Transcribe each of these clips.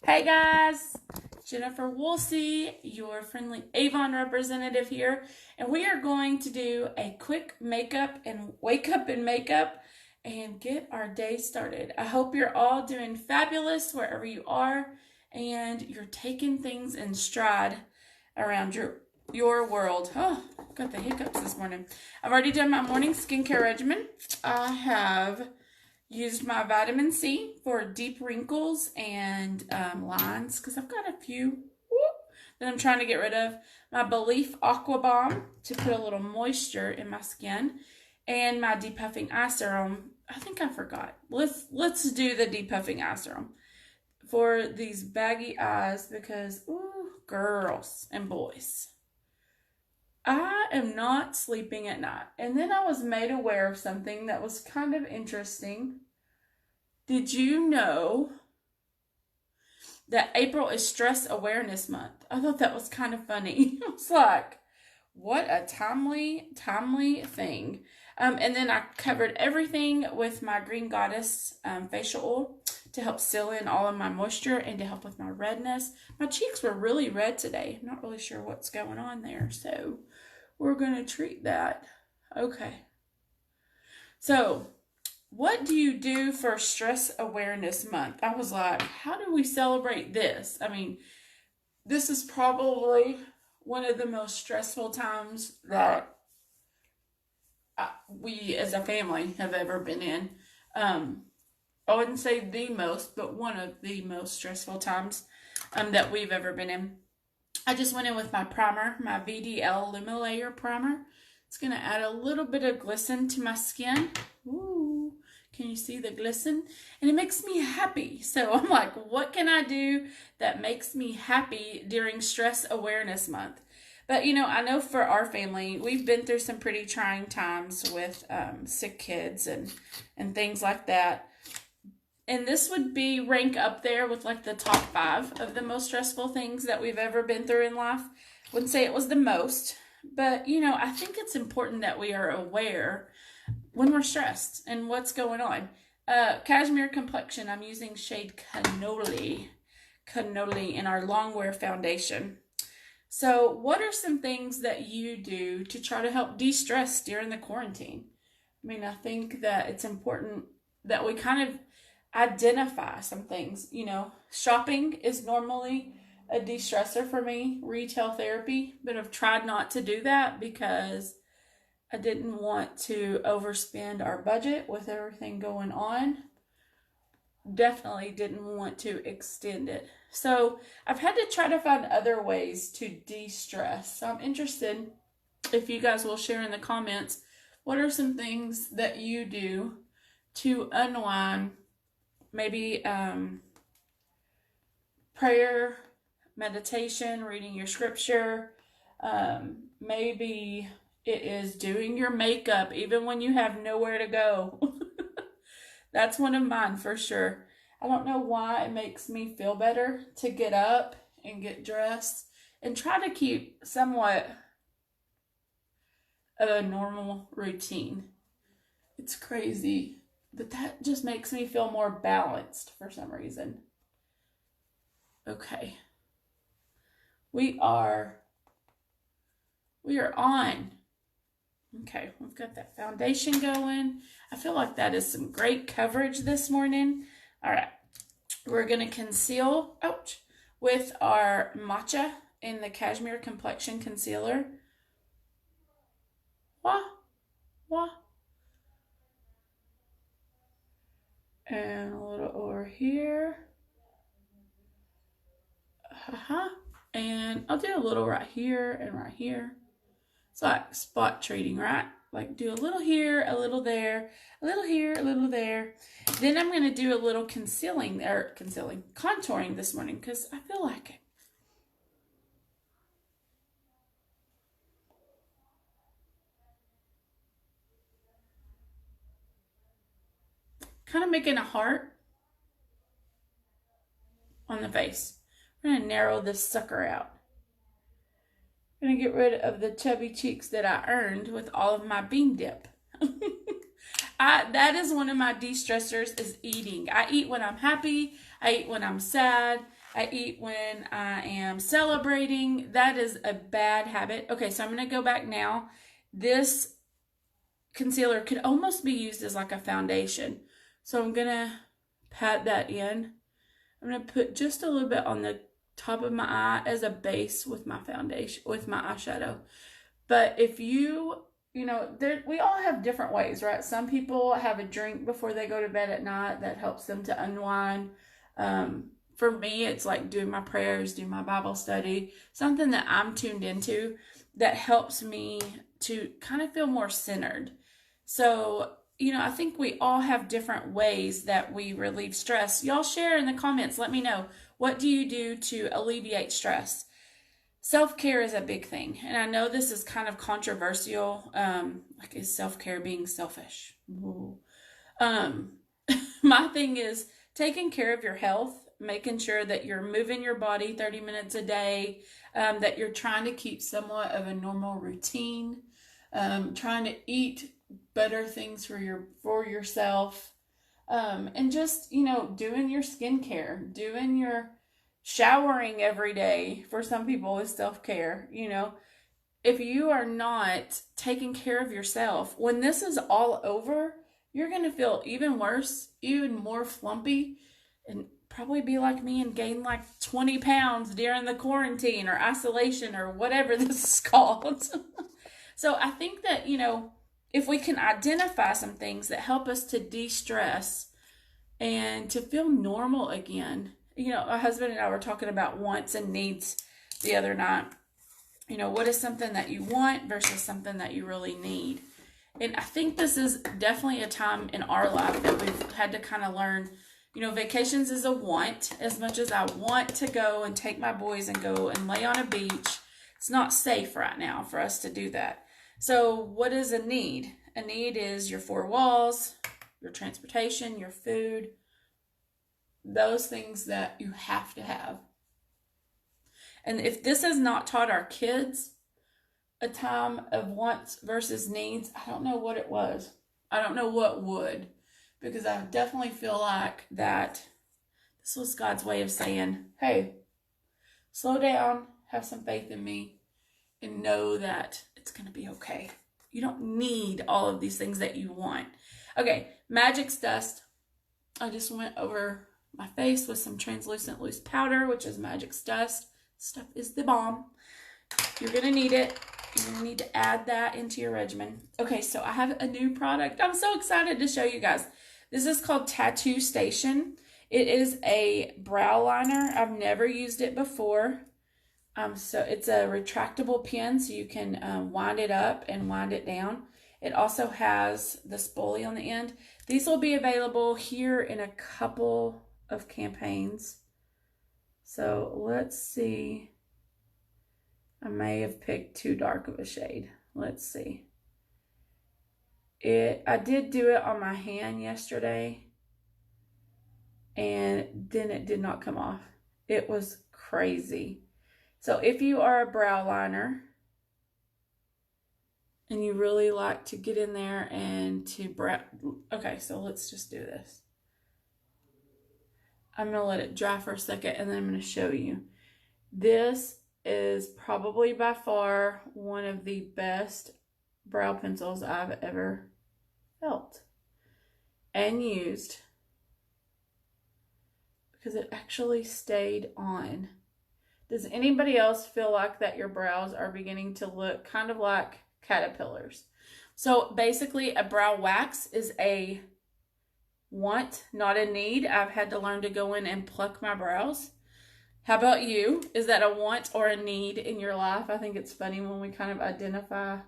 Hey guys, Jennifer Woolsey, your friendly Avon representative here, and we are going to do a quick makeup and wake up and makeup and get our day started. I hope you're all doing fabulous wherever you are and you're taking things in stride around your world. Oh, got the hiccups this morning. I've already done my morning skincare regimen. I have used my vitamin C for deep wrinkles and lines because I've got a few that I'm trying to get rid of. My Belief Aqua Bomb to put a little moisture in my skin, and my Depuffing Eye Serum. I think I forgot. Let's do the Depuffing Eye Serum for these baggy eyes because, ooh, girls and boys, I am not sleeping at night. And then I was made aware of something that was kind of interesting. Did you know that April is Stress Awareness Month? I thought that was kind of funny. I was like, what a timely thing. And then I covered everything with my Green Goddess facial oil to help seal in all of my moisture and to help with my redness. My cheeks were really red today. I'm not really sure what's going on there, so we're going to treat that. Okay. So, what do you do for Stress Awareness Month? I was like, how do we celebrate this? I mean, this is probably one of the most stressful times that we as a family have ever been in. I wouldn't say the most, but one of the most stressful times that we've ever been in. I just went in with my primer, my VDL Lumalayer primer. It's going to add a little bit of glisten to my skin. Ooh, can you see the glisten? And it makes me happy. So I'm like, what can I do that makes me happy during Stress Awareness Month? But, you know, I know for our family, we've been through some pretty trying times with sick kids and things like that. And this would be rank up there with like the top 5 of the most stressful things that we've ever been through in life. Wouldn't say it was the most, but you know, I think it's important that we are aware when we're stressed and what's going on. Cashmere Complexion, I'm using shade Cannoli in our Longwear foundation. So what are some things that you do to try to help de-stress during the quarantine? I mean, I think that it's important that we kind of identify some things. You know, shopping is normally a de-stressor for me, retail therapy, but I've tried not to do that because I didn't want to overspend our budget with everything going on. Definitely didn't want to extend it. So I've had to try to find other ways to de-stress. So I'm interested if you guys will share in the comments, what are some things that you do to unwind? Maybe prayer, meditation, reading your scripture. Maybe it is doing your makeup even when you have nowhere to go. That's one of mine for sure. I don't know why it makes me feel better to get up and get dressed and try to keep somewhat of a normal routine. It's crazy. But that just makes me feel more balanced for some reason. Okay. We are on. Okay, we've got that foundation going. I feel like that is some great coverage this morning. All right. We're going to conceal, with our Matcha in the Cashmere Complexion Concealer. Wah. And a little over here. And I'll do a little right here and right here. It's like spot treating, right? Like do a little here, a little there, a little here, a little there. Then I'm going to do a little contouring this morning because I feel like it. Kind of making a heart on the face. We're going to narrow this sucker out. I'm going to get rid of the chubby cheeks that I earned with all of my bean dip. That is one of my de-stressors is eating. I eat when I'm happy. I eat when I'm sad. I eat when I am celebrating. That is a bad habit. Okay, so I'm going to go back now. This concealer could almost be used as like a foundation. So I'm going to pat that in. I'm going to put just a little bit on the top of my eye as a base with my foundation, with my eyeshadow. But if you know, we all have different ways, right? Some people have a drink before they go to bed at night that helps them to unwind. For me, it's like doing my prayers, doing my Bible study, something that I'm tuned into that helps me to kind of feel more centered. So, you know, I think we all have different ways that we relieve stress. Y'all share in the comments. Let me know. What do you do to alleviate stress? Self-care is a big thing. And I know this is kind of controversial. Like, is self-care being selfish? My thing is taking care of your health, making sure that you're moving your body 30 minutes a day, that you're trying to keep somewhat of a normal routine, trying to eat better things for yourself, and just, you know, doing your skincare, doing your showering every day. For some people is self-care. You know, if you are not taking care of yourself, when this is all over, you're going to feel even worse, even more flumpy, and probably be like me and gain like 20 pounds during the quarantine or isolation or whatever this is called. So I think that, you know, if we can identify some things that help us to de-stress and to feel normal again. You know, my husband and I were talking about wants and needs the other night. You know, what is something that you want versus something that you really need? And I think this is definitely a time in our life that we've had to kind of learn, you know, vacations is a want. As much as I want to go and take my boys and go and lay on a beach, it's not safe right now for us to do that. So what is a need? A need is your four walls, your transportation, your food, those things that you have to have. And if this has not taught our kids a time of wants versus needs, I don't know what it was. I don't know what would, because I definitely feel like that this was God's way of saying, hey, slow down, have some faith in me, and know that it's going to be okay. You don't need all of these things that you want. Okay, Magic's Dust. I just went over my face with some translucent loose powder, which is Magic's Dust. Stuff is the bomb. You're going to need it. You're going to need to add that into your regimen. Okay, so I have a new product. I'm so excited to show you guys. This is called Tatoo Station. It is a brow liner. I've never used it before. So it's a retractable pen, so you can wind it up and wind it down. It also has the spoolie on the end. These will be available here in a couple of campaigns. So let's see. I may have picked too dark of a shade. Let's see. I did do it on my hand yesterday, and then it did not come off. It was crazy. So if you are a brow liner and you really like to get in there and to brow, okay, so let's just do this. I'm going to let it dry for a second and then I'm going to show you. This is probably by far one of the best brow pencils I've ever felt and used, because it actually stayed on. Does anybody else feel like that your brows are beginning to look kind of like caterpillars? So basically a brow wax is a want, not a need. I've had to learn to go in and pluck my brows. How about you? Is that a want or a need in your life? I think it's funny when we kind of identify.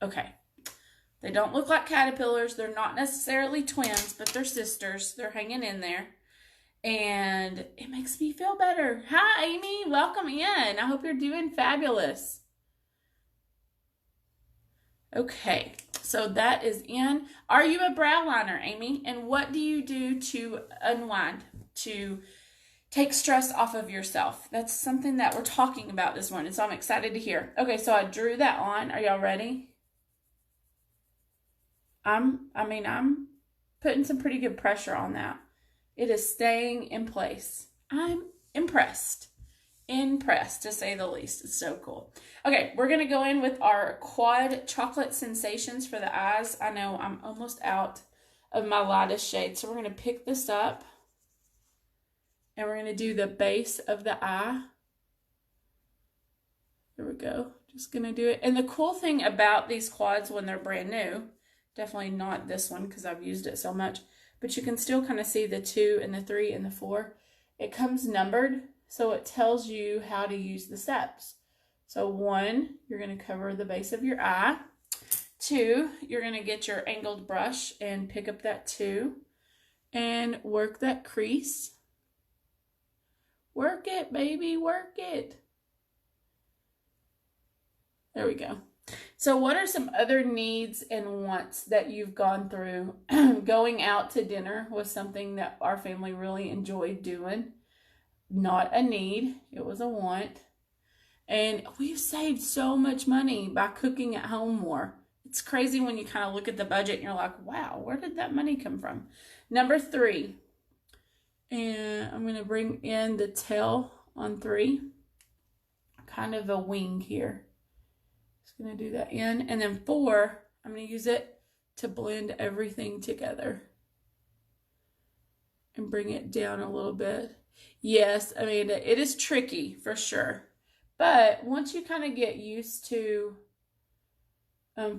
Okay. They don't look like caterpillars. They're not necessarily twins, but they're sisters. They're hanging in there. And it makes me feel better. Hi, Amy. Welcome in. I hope you're doing fabulous. Okay, so that is in. Are you a brow liner, Amy? And what do you do to unwind, to take stress off of yourself? That's something that we're talking about this morning, so I'm excited to hear. Okay, so I drew that on. Are y'all ready? I'm putting some pretty good pressure on that. It is staying in place. I'm impressed. Impressed, to say the least. It's so cool. Okay, we're going to go in with our Quad Chocolate Sensations for the eyes. I know I'm almost out of my lightest shade, so we're going to pick this up. And we're going to do the base of the eye. There we go. Just going to do it. And the cool thing about these quads when they're brand new, definitely not this one because I've used it so much, but you can still kind of see the 2 and the 3 and the 4. It comes numbered, so it tells you how to use the steps. So 1, you're going to cover the base of your eye. 2, you're going to get your angled brush and pick up that 2 and work that crease. Work it, baby, work it. There we go. So what are some other needs and wants that you've gone through? Going out to dinner was something that our family really enjoyed doing. Not a need, it was a want. And we've saved so much money by cooking at home more. It's crazy when you kind of look at the budget and you're like, wow, where did that money come from? Number 3. And I'm going to bring in the tail on 3. Kind of a wing here. Just going to do that in. And then 4, I'm going to use it to blend everything together. And bring it down a little bit. Yes, Amanda, it is tricky for sure. But once you kind of get used to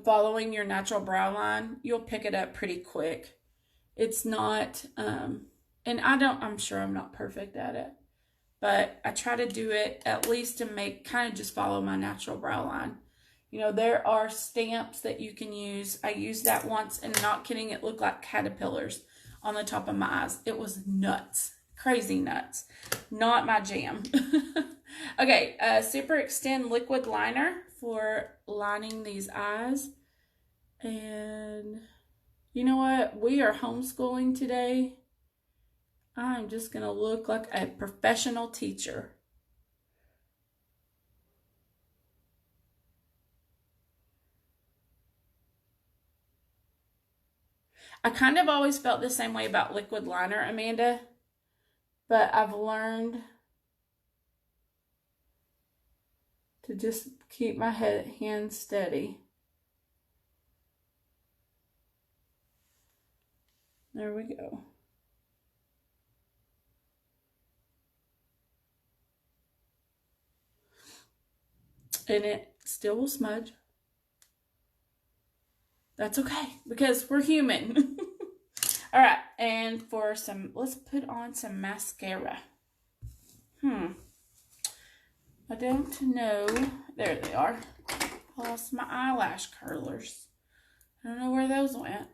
following your natural brow line, you'll pick it up pretty quick. It's not, and I'm sure I'm not perfect at it, but I try to do it at least to kind of just follow my natural brow line. You know, there are stamps that you can use. I used that once and not kidding, it looked like caterpillars on the top of my eyes. It was nuts, crazy nuts. Not my jam. Okay, Super Extend Liquid Liner for lining these eyes. And you know what? We are homeschooling today. I'm just going to look like a professional teacher. I kind of always felt the same way about liquid liner, Amanda. But I've learned to just keep my hand steady. There we go. And it still will smudge. That's okay, because we're human. All right, and for some, let's put on some mascara. I don't know. There they are. Lost my eyelash curlers. I don't know where those went.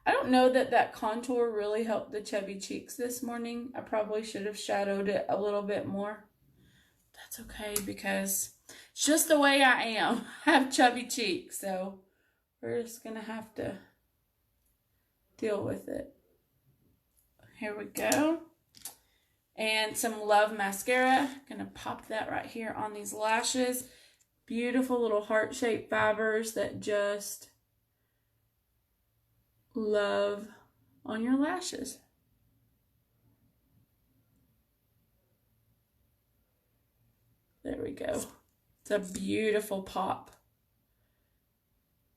I don't know that contour really helped the chubby cheeks this morning. I probably should have shadowed it a little bit more. That's okay because it's just the way I am. I have chubby cheeks, so we're just going to have to deal with it. Here we go. And some Love Mascara. Going to pop that right here on these lashes. Beautiful little heart-shaped fibers that just love on your lashes. There we go. It's a beautiful pop.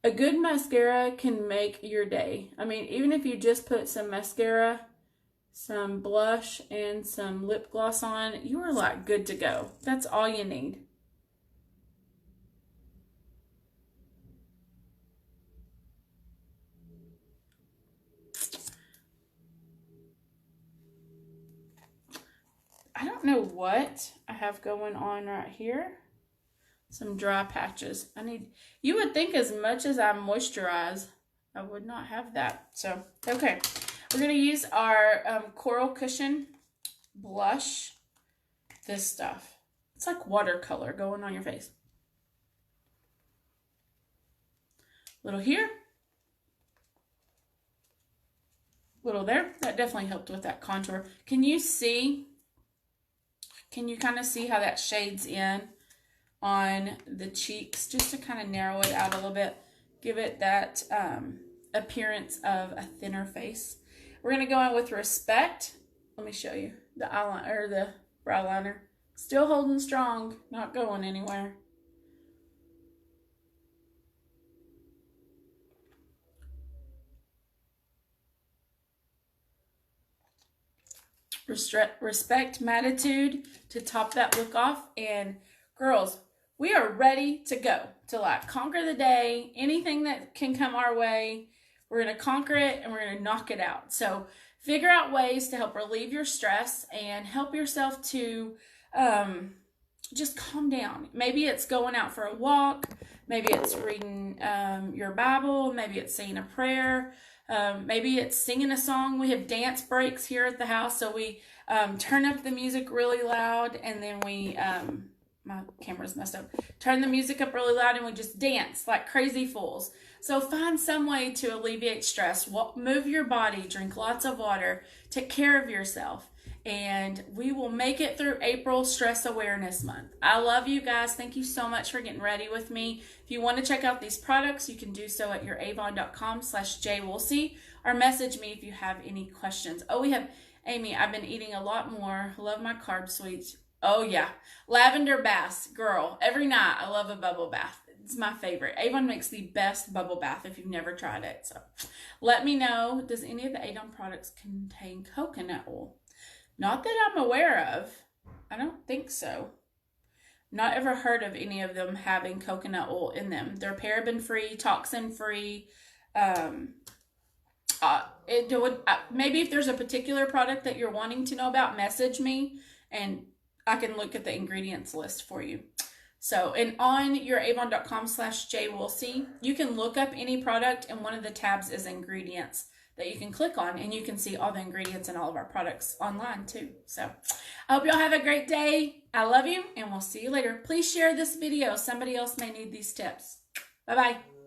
A good mascara can make your day. I mean, even if you just put some mascara, some blush, and some lip gloss on, you are like good to go. That's all you need. I don't know what I have going on right here. Some dry patches. You would think as much as I moisturize, I would not have that. So, okay. We're going to use our Coral Cushion blush. This stuff. It's like watercolor going on your face. Little here. Little there. That definitely helped with that contour. Can you see? Can you kind of see how that shades in on the cheeks? Just to kind of narrow it out a little bit. Give it that appearance of a thinner face. We're going to go in with Respect. Let me show you the eyeliner or the brow liner. Still holding strong, not going anywhere. Respect Mattitude to top that look off. And girls, we are ready to go to like conquer the day. Anything that can come our way, we're going to conquer it and we're going to knock it out. So figure out ways to help relieve your stress and help yourself to just calm down. Maybe it's going out for a walk. Maybe it's reading your Bible. Maybe it's saying a prayer. Maybe it's singing a song. We have dance breaks here at the house. So we turn up the music really loud and then we, my camera's messed up, turn the music up really loud and we just dance like crazy fools. So find some way to alleviate stress. Move your body, drink lots of water, take care of yourself, and we will make it through April Stress Awareness Month. I love you guys. Thank you so much for getting ready with me. If you want to check out these products, you can do so at youravon.com/jwoolsey or message me if you have any questions. Oh, we have Amy. I've been eating a lot more. Love my carb sweets. Oh yeah, lavender baths, girl. Every night I love a bubble bath. It's my favorite. Avon makes the best bubble bath if you've never tried it. So let me know, does any of the Avon products contain coconut oil? Not that I'm aware of. I don't think so. Not ever heard of any of them having coconut oil in them. They're paraben free, toxin free. Maybe if there's a particular product that you're wanting to know about, message me and I can look at the ingredients list for you. So, and on youravon.com/jwoolsey, you can look up any product and one of the tabs is ingredients that you can click on and you can see all the ingredients in all of our products online too. So, I hope y'all have a great day. I love you and we'll see you later. Please share this video. Somebody else may need these tips. Bye-bye.